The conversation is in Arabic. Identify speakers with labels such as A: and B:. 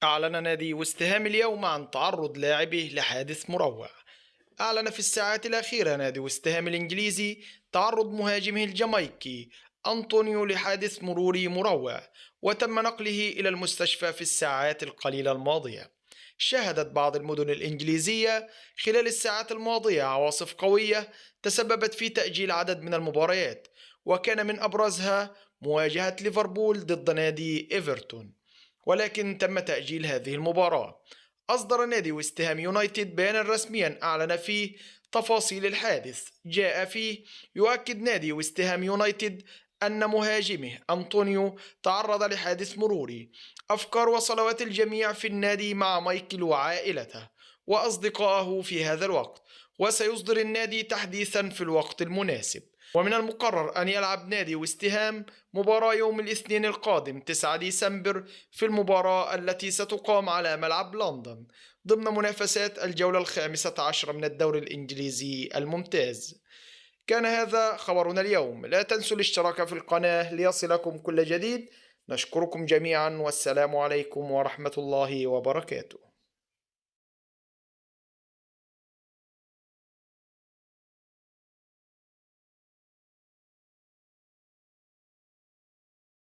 A: أعلن نادي وست هام اليوم عن تعرض لاعبه لحادث مروع. أعلن في الساعات الأخيرة نادي وست هام الإنجليزي تعرض مهاجمه الجامايكي أنطونيو لحادث مروري مروع، وتم نقله إلى المستشفى في الساعات القليلة الماضية. شهدت بعض المدن الإنجليزية خلال الساعات الماضية عواصف قوية تسببت في تأجيل عدد من المباريات، وكان من أبرزها مواجهة ليفربول ضد نادي إيفرتون، ولكن تم تأجيل هذه المباراة. أصدر نادي ويست هام يونايتد بيانا رسميا أعلن فيه تفاصيل الحادث. جاء فيه يؤكد نادي ويست هام يونايتد أن مهاجمه أنطونيو تعرض لحادث مروري. أفكار وصلوات الجميع في النادي مع مايكل وعائلته وأصدقائه في هذا الوقت، وسيصدر النادي تحديثا في الوقت المناسب. ومن المقرر أن يلعب نادي ويست هام مباراة يوم الاثنين القادم 9 ديسمبر في المباراة التي ستقام على ملعب لندن ضمن منافسات الجولة الخامسة عشر من الدوري الإنجليزي الممتاز. كان هذا خبرنا اليوم، لا تنسوا الاشتراك في القناة ليصلكم كل جديد. نشكركم جميعا والسلام عليكم ورحمة الله وبركاته.